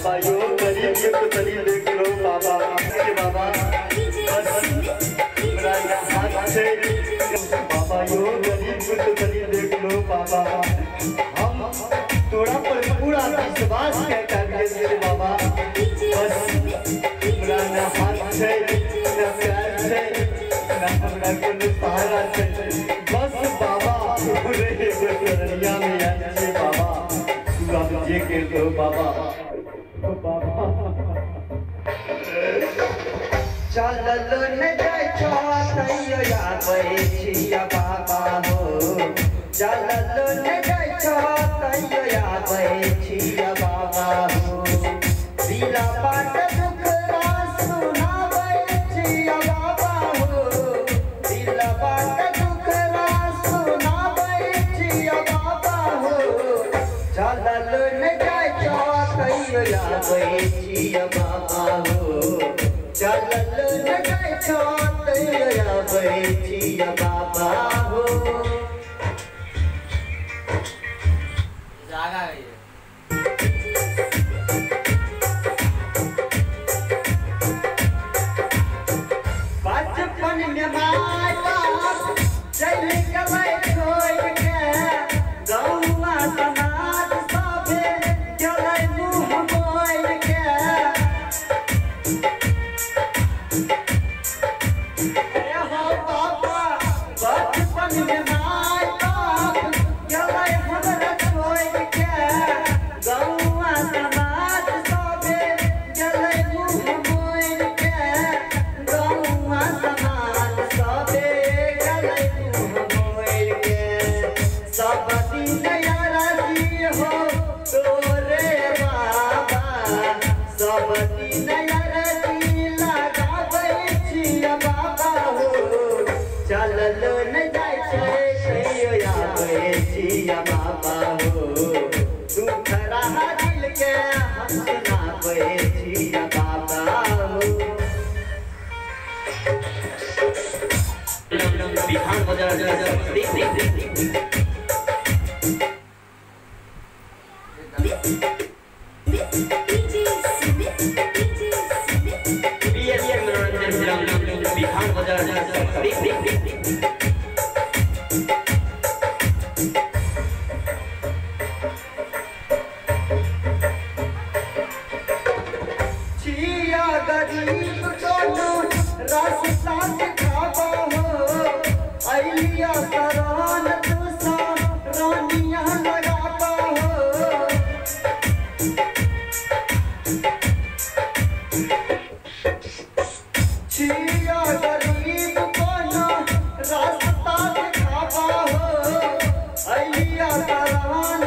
बाबा यो गरीब के तो तरी देख लो बाबा बाबा बाबा यो गरीब के तो तरी देख लो बाबा हम तोड़ा पर पूरा विश्वास करके बाबा बस ना हाथ से ना प्यार से ना हमरा के सहारा से बस बाबा रे दुनिया में आए बाबा तू अब ये कह दो बाबा बाबा चललो न जाय छतैयो आबै छिया बाबा हो चललो न जाय छतैयो आबै छिया बाबा हो दिला बाट दुख सुनाबै छिया बाबा हो दिला बाट दुख सुनाबै छिया बाबा हो चललो न जाय छतैयो आबै छिया बाबा हो चललो न जाय छतैयो आबै छिया बाबा हो जागा है बचपन में माय बाप चल गए छोड़ के गौवा समाज सभे चलै मुँह मोड़ के बचपन में माय बाप चलै हमरा छोड़ के गौवा समाज सभे चलै मुँह मोड़ के गौवा समाज सभे चलै मुँह मोड़ के सब दिन यारी हो तोरे बाबा सब दिन यारी लगाबै छिया बाबा हो चललो न जाय छतैयो आबै छिया बाबा हो दुख रहा दिल के हम सुनाबै छिया बाबा हो बिहान बजा बिहान बजा छिया गरीब कोनो रास्ता दिखाबो हो अइलिया शरण तुसा रानिया लगाबो हो छिया गरीब कोनो रास्ता दिखाबो हो अइलिया शरण